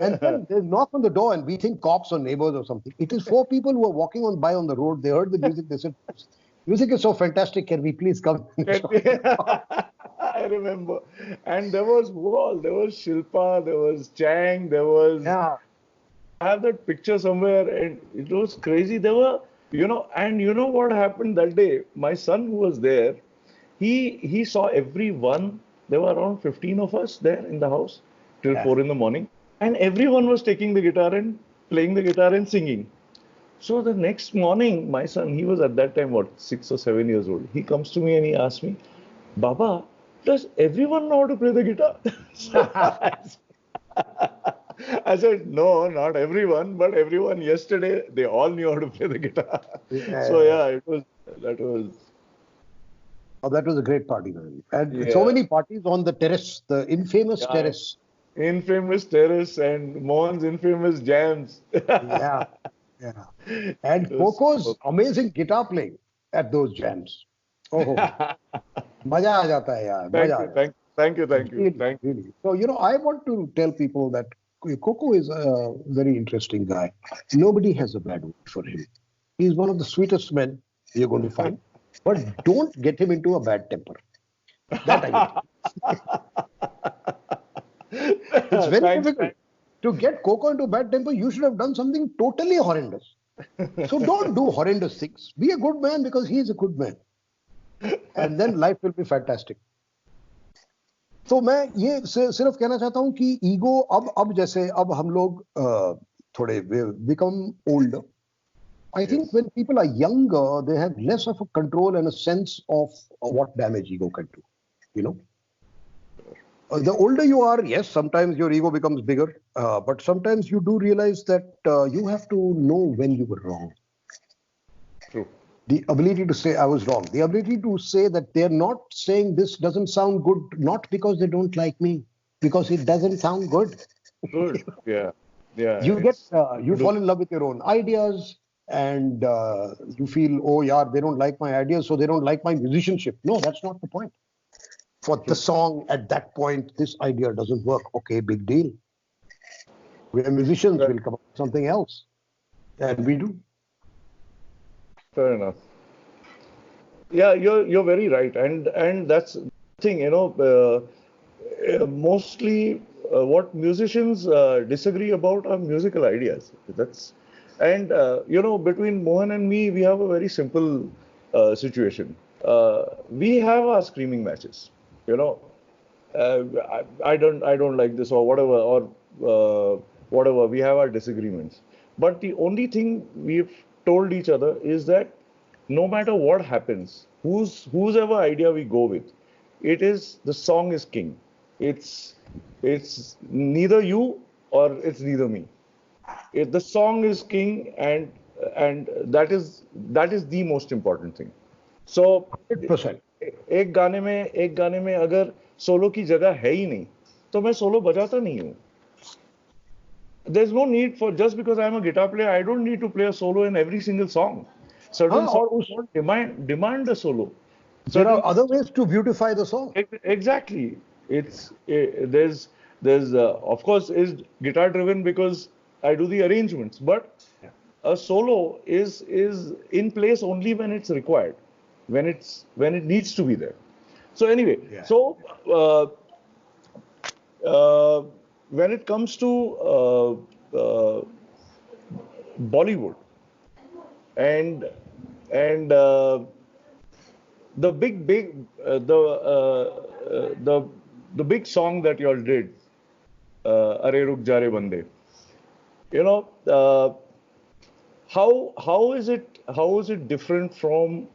And then they knock on the door, and we think cops or neighbors or something. It is four people who are walking on by on the road. They heard the music. They said, "Music is so fantastic. Can we please come and join?" I remember. And there was who all? There was Shilpa, there was Chang, there was. Yeah. I have that picture somewhere, and it was crazy. There were, and you know what happened that day? My son who was there, he saw everyone. There were around 15 of us there in the house till Yeah. 4 in the morning, and everyone was taking the guitar and playing the guitar and singing. So the next morning, my son, he was at that time, what, 6 or 7 years old. He comes to me and he asks me, Baba, does everyone know how to play the guitar? So I said, no, not everyone, but everyone yesterday, they all knew how to play the guitar. So Yeah. yeah, that was, Oh, that was a great party, man. And so yeah, many parties on the terrace, the infamous yeah, terrace. infamous terrace and Mohan's infamous jams. Yeah. Yeah. It And was Coco's amazing guitar playing at those jams. Oh, superb. maja aa jata hai yaar, maja Thank aa you, jata hai. thank you, Really, thank really. So, I want to tell people that Coco is a very interesting guy. Nobody has a bad word for him. He's one of the sweetest men you're going to find. But don't get him into a bad temper. That I will tell you. It's very Thanks, difficult. To get Coco into bad temper, you should have done something totally horrendous. So don't do horrendous things. Be a good man because he is a good man. And then life will be fantastic. तो मैं ये सिर्फ कहना चाहता हूँ कि ego अब जैसे अब हम लोग थोड़े become old I think Yes. When people are younger they have less of a control and a sense of what damage ego can do you know the older you are, yes, sometimes your ego becomes bigger, but sometimes you do realize that you have to know when you were wrong. True. The ability to say I was wrong, the ability to say that they're not saying this doesn't sound good, not because they don't like me, because it doesn't sound good. Good. Yeah. Yeah. You get, It's you fall in love with your own ideas, and you feel, oh, yeah, they don't like my ideas, so they don't like my musicianship. No, that's not the point. For the true. song at that point, this idea doesn't work. Okay, big deal. We're musicians, Fair, we'll come up with something else. And we do. fair enough. Yeah, you're very right, and that's the thing. Mostly what musicians disagree about are musical ideas. That's and between Mohan and me, we have a very simple situation. We have our screaming matches. You know, I don't like this or whatever whatever. We have our disagreements, but the only thing we've told each other is that no matter what happens, whosever idea we go with, it is the song is king. It's it's neither you or it's neither me. The song is king, and that is the most important thing. So 100%. एक गाने में अगर solo की जगह है ही नहीं तो मैं सोलो बजाता नहीं हूँ. There's no need for just because I'm a guitar player, I don't need to play a solo in every single song. Certain हाँ, songs और उस don't demand a solo. there are Certain other ways to beautify the song. exactly. There's of course is guitar driven because I do the arrangements, but Yeah. a solo is in place only when it's required, when it needs to be there. So anyway, Yeah. so uh, when it comes to Bollywood and and the the big song that y'all did, Are Ruk Jare Bande. You know, how is it different from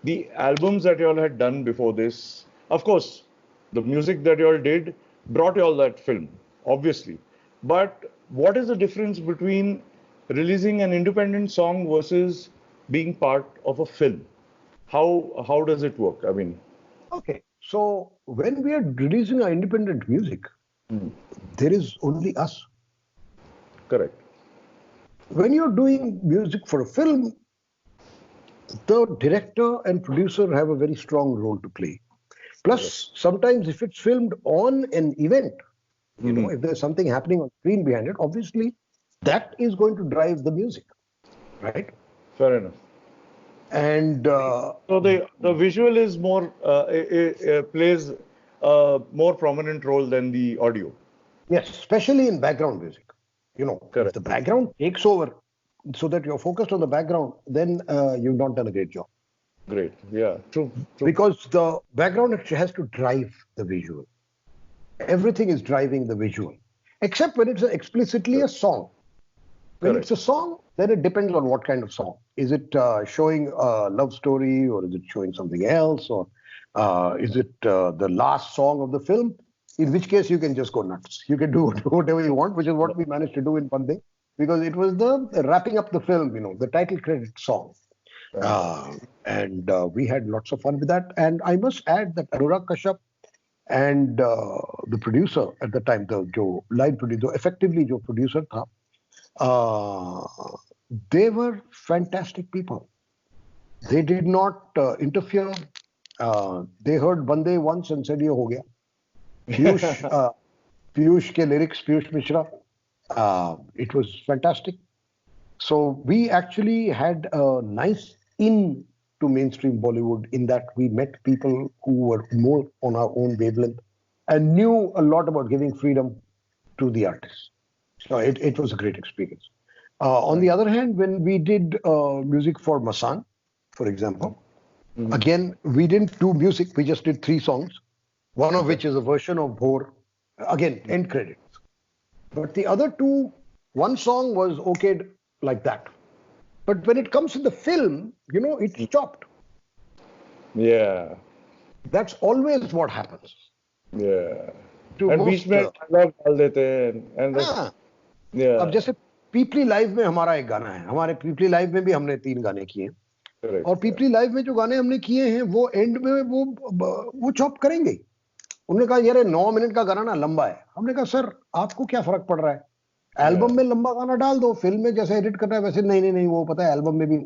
the albums that y'all had done before this? Of course, the music that y'all did brought y'all that film, obviously. But what is the difference between releasing an independent song versus being part of a film? How does it work? I mean, Okay. So when we are releasing our independent music, there is only us. Correct. When you're doing music for a film, the director and producer have a very strong role to play. Plus, sometimes if it's filmed on an event, if there's something happening on screen behind it, obviously that is going to drive the music, right? Fair enough. And so the visual is more plays a more prominent role than the audio. yes, especially in background music. If Correct. the background takes over so that you're focused on the background, then you've not done a great job. Great. Yeah, true. Because the background has to drive the visual. Everything is driving the visual, except when it's explicitly a song. When it's a song, then it depends on what kind of song. Is it showing a love story, or is it showing something else, or is it the last song of the film? In which case, you can just go nuts. You can do whatever you want, which is what we managed to do in Bande, because it was the wrapping up the film, the title credit song. And we had lots of fun with that. And I must add that Anurag Kashyap and the producer at the time, the line producer, effectively the producer tha, they were fantastic people. They did not interfere. They heard Bande once and said, "Ye ho gaya." Piyush ke lyrics, Piyush Mishra. It was fantastic. So we actually had a nice in to mainstream Bollywood in that we met people who were more on our own wavelength and knew a lot about giving freedom to the artists. So it was a great experience. On the other hand, when we did music for Masan, for example, again, we didn't do music, we just did 3 songs, one of which is a version of Bhor, again, end credits. But the other 2, one song was okayed like that. But when it comes to the film, it's chopped. Yeah. That's always what happens. Yeah. To and most, बीच में dialogue डाल देते हैं and yeah. अब जैसे पीपली live में हमारा एक गाना है, हमारे पीपली लाइव में भी हमने 3 गाने किए हैं, और पीपली लाइव में जो गाने हमने किए हैं वो एंड में वो चॉप करेंगे. उन्होंने कहा यार 9 मिनट का गाना ना लंबा है. हमने कहा सर आपको क्या फर्क पड़ रहा है, एल्बम में लंबा गाना डाल दो, फिल्म में जैसे एडिट करना है वैसे. नहीं वो पता है एल्बम में भी,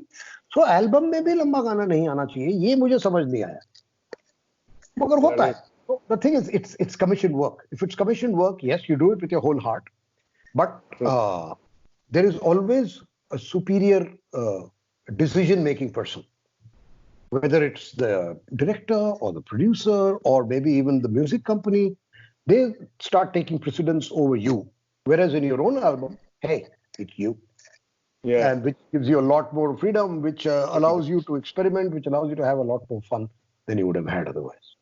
सो एल्बम में भी लंबा गाना नहीं आना चाहिए. ये मुझे समझ नहीं आया, मगर होता है. So the thing is, it's commission work. If it's commission work, yes, you do it with your whole heart. But there is always a superior decision-making person, whether it's the director or the producer or maybe even the music company. They start taking precedence over you. Whereas in your own album, hey, it's you. Yeah. And which gives you a lot more freedom, which allows you to experiment, which allows you to have a lot more fun than you would have had otherwise.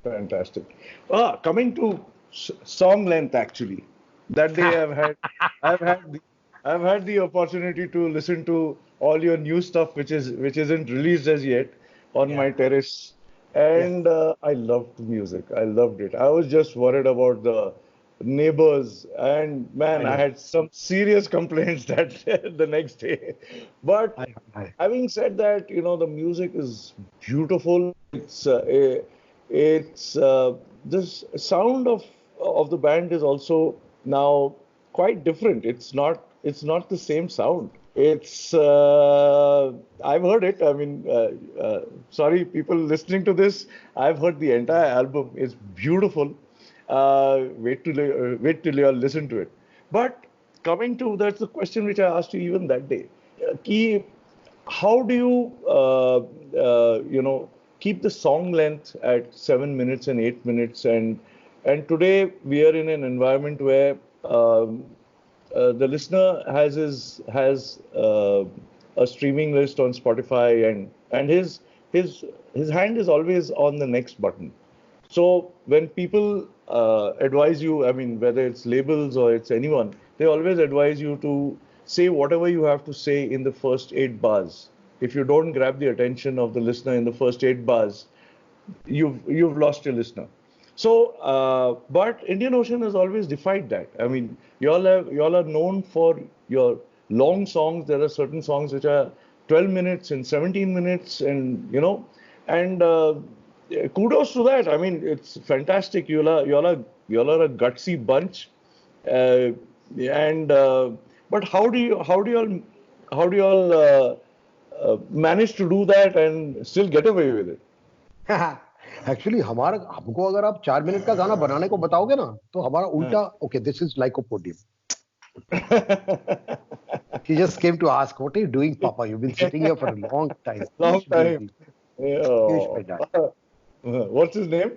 Fantastic. Coming to song length, actually, that day I've had the opportunity to listen to all your new stuff, which isn't released as yet on my terrace, and I loved the music. I loved it. I was just worried about the neighbors, and man, I had some serious complaints that the next day. But having said that, the music is beautiful. It's the sound of the band is also now quite different. It's not the same sound. It's I've heard it. I mean, sorry, people listening to this. I've heard the entire album. It's beautiful. Wait till you all listen to it. But coming to that's the question which I asked you even that day. How do you keep the song length at 7 minutes and 8 minutes, and today we are in an environment where the listener has a streaming list on Spotify, and his hand is always on the next button. So when people advise you, I mean, whether it's labels or it's anyone, they always advise you to say whatever you have to say in the first 8 bars. If you don't grab the attention of the listener in the first 8 bars, you've lost your listener. So, but Indian Ocean has always defied that. I mean, y'all are known for your long songs. There are certain songs which are 12 minutes and 17 minutes, and and Yeah, kudos to that. I mean, it's fantastic. You all are a gutsy bunch, uh, and but how do you all manage to do that and still get away with it? Actually हमारा हमको अगर आप 4 minute का गाना बनाने को बताओगे ना तो हमारा Huh. उल्टा okay this is lycopodium he just came to ask what are you doing papa you've been sitting here for a long time Long please time. please Yeah. beta What's his name?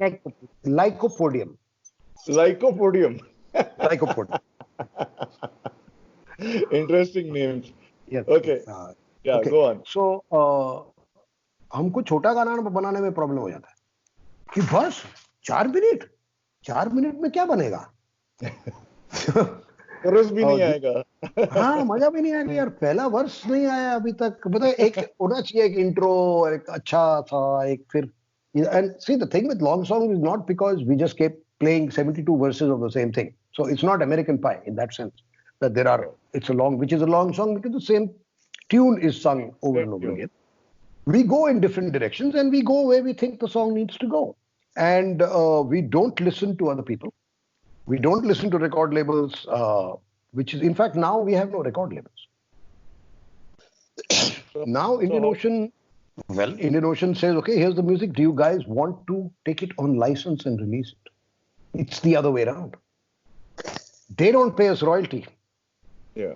lycopodium Lycopodium. lycopodium Interesting names. yes Okay. Yeah, okay go on. so हमको छोटा गाना बनाने में problem हो जाता है कि बस 4 मिनट 4 मिनट में क्या बनेगा Chorus भी नहीं और आएगा. हाँ मजा भी नहीं आएगा यार पहला वर्ष नहीं आया अभी तक मतलब एक होना चाहिए एक इंट्रो एक अच्छा था एक फिर and see the thing with long songs is not because we just kept playing 72 verses of the same thing so it's not American Pie in that sense that there are it's a long which is a long song because the same tune is sung over and over again we go in different directions and we go where we think the song needs to go and we don't listen to other people we don't listen to record labels which is in fact now we have no record labels now Indian Ocean well Indian Ocean says okay here's the music do you guys want to take it on license and release it it's the other way around they don't pay us royalty Yeah.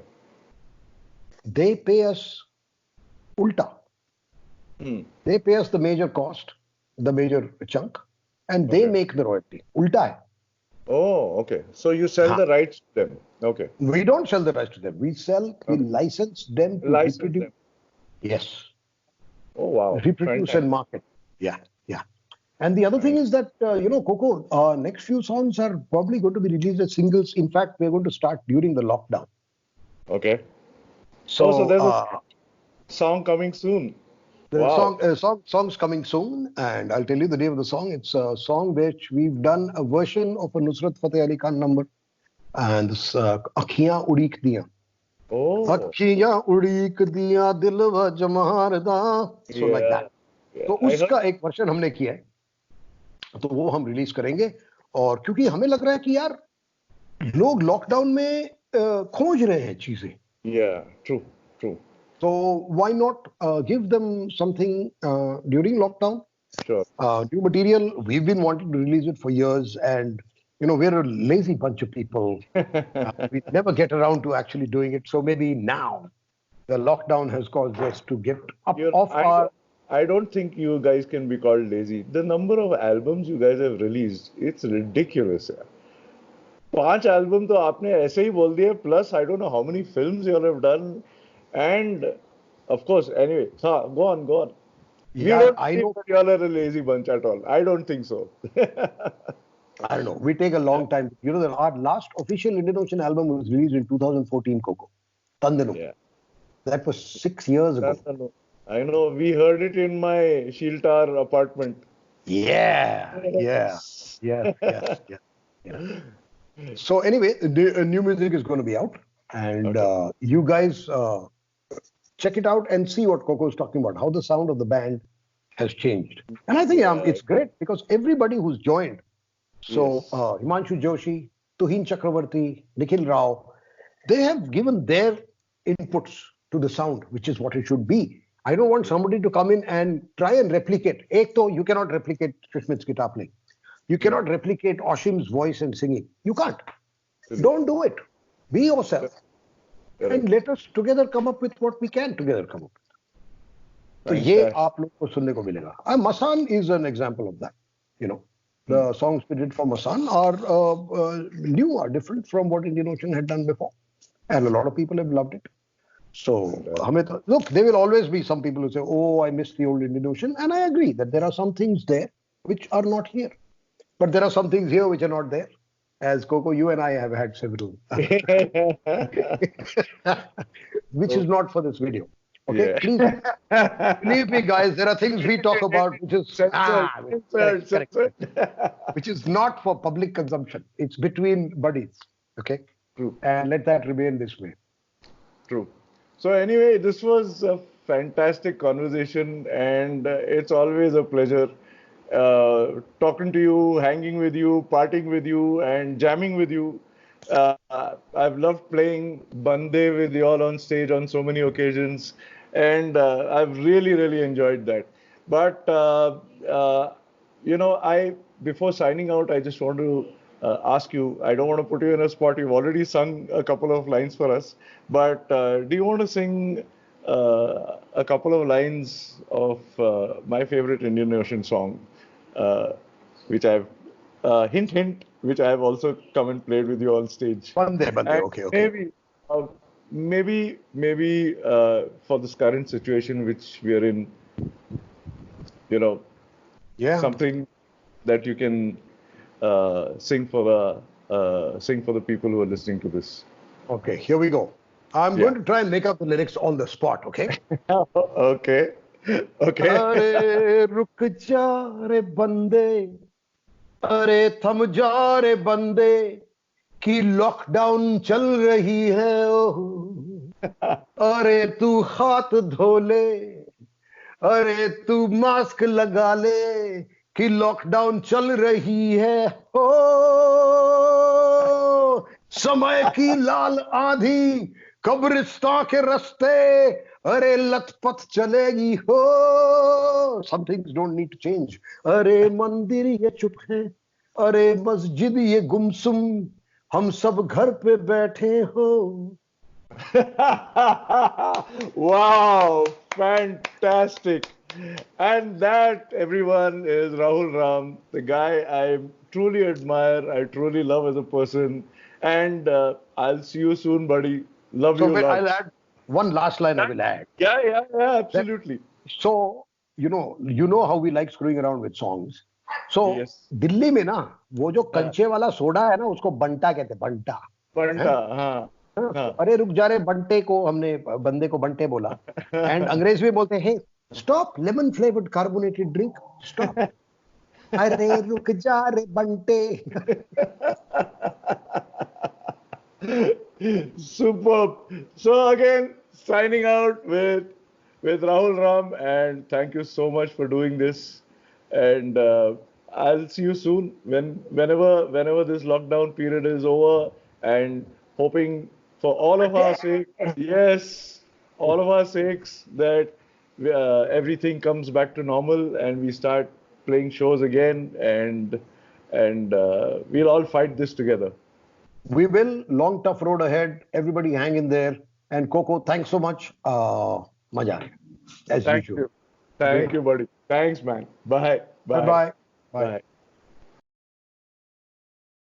they pay us ulta Hmm. they pay us the major cost the major chunk and they Okay. make the royalty ulta hai. Oh, okay. So you sell Huh. the rights to them. Okay. We don't sell the rights to them. We Okay. license them to License reproduce. them. Yes, Oh, wow. reproduce Fantastic. and market. Yeah, yeah. And the other thing is that Coco, next few songs are probably going to be released as singles. In fact, we're going to start during the lockdown. Okay. So So there's a song coming soon. the Wow. song's coming soon, and I'll tell you the name of the song. It's a song which we've done a version of a Nusrat Fateh Ali Khan number, and this Akhiyan Udik Diyan. Oh, अखियां उड़ीक दिया दिल व जमारदा so like that yeah. तो I heard. उसका एक version हमने किया है तो वो हम रिलीज करेंगे और क्योंकि हमें लग रहा है कि यार लोग लॉकडाउन में खोज रहे हैं चीजें Yeah, true, true. so why not give them something during lockdown Sure. new material we've been wanting to release it for years and we're a lazy bunch of people we never get around to actually doing it so maybe now the lockdown has caused us to get up off our I don't think you guys can be called lazy. The number of albums you guys have released, it's ridiculous. 5 album तो आपने ऐसे ही बोल दिए. Plus, I don't know how many films you all have done. And of course, anyway, go on, go on. We yeah don't I think know that you all are a lazy bunch at all. I don't think so. I don't know we take a long time our last official Indian Ocean album was released in 2014 Coco Tandanu Yeah. that was 6 years ago I know. We heard it in my Shiltar apartment. yeah yes so anyway the new music is going to be out and Okay. you guys check it out and see what Coco is talking about how the sound of the band has changed and I think it's great because everybody who's joined so Yes. Himanshu Joshi Tuhin Chakravarti Nikhil Rao they have given their inputs to the sound which is what it should be I don't want somebody to come in and try and replicate ek to you cannot replicate Sushmit's guitar playing you cannot replicate Oshim's voice and singing you can't don't do it be yourself and let us together come up with what we can together come up with तो ये आप लोग को सुनने को मिलेगा Masan is an example of that you know the songs we did for Masan are new are different from what Indian Ocean had done before and a lot of people have loved it so look there will always be some people who say oh I miss the old Indian Ocean and I agree that there are some things there which are not here but there are some things here which are not there as Coco you and I have had several which is not for this video okay please believe me guys there are things we talk about which is correct. Which is not for public consumption it's between buddies okay True. and let that remain this way True. So anyway, this was a fantastic conversation, and it's always a pleasure talking to you, hanging with you, partying with you, and jamming with you. I've loved playing Bande with you all on stage on so many occasions, and I've really enjoyed that. But I before signing out, I just want to ask you. I don't want to put you in a spot. You've already sung a couple of lines for us, but do you want to sing a couple of lines of my favorite Indian Ocean song, uh, which I've hint, which I have also come and played with you on stage, Bande, bande. and Okay, okay. uh, maybe for this current situation which we are in, you know, Yeah. something that you can sing for the people who are listening to this. Okay, here we go. I'm Yeah. going to try and make up the lyrics on the spot, okay? Okay. Okay. अरे रुक जा रे बंदे, अरे थम जा रे बंदे, कि लॉकडाउन चल रही है ओ, अरे तू हाथ धो ले, अरे तू मास्क लगा ले, कि लॉकडाउन चल रही है हो, समय की लाल आंधी कब्रिस्तां के रास्ते, अरे लथपथ चलेगी हो, some things don't need to change, अरे मंदिर ये चुप है, अरे मस्जिद ये गुमसुम, हम सब घर पे बैठे हो. Wow, fantastic. And that, everyone, is Rahul Ram, the guy I truly admire, I truly love as a person. And I'll see you soon, buddy. Love So you a wait, lot. I'll add one last line. I will add Yeah, that. absolutely. So you know how we like screwing around with songs. So Yes. Delhi में ना वो जो हाँ, कंचे वाला soda है ना उसको बंटा कहते हैं, बंटा. हैं? बंटा, हाँ, हाँ, तो हाँ. अरे रुक जा रे बंटे को हमने बंदे को बंटे बोला. एंड अंग्रेज भी बोलते हैं stop lemon flavoured carbonated drink stop. अरे रुक जा रे बंटे. Superb. So again, signing out with Rahul Ram, and thank you so much for doing this. And I'll see you soon whenever this lockdown period is over, and hoping for all of our sake, yes, all of our sakes that everything comes back to normal and we start playing shows again, and we'll all fight this together. We will. Long tough road ahead. Everybody hang in there. And Coco, thanks so much. Maja, as Thank usual. you. Thank Great. you, buddy. Thanks, man. Bye. Bye Bye. bye. Bye. Bye.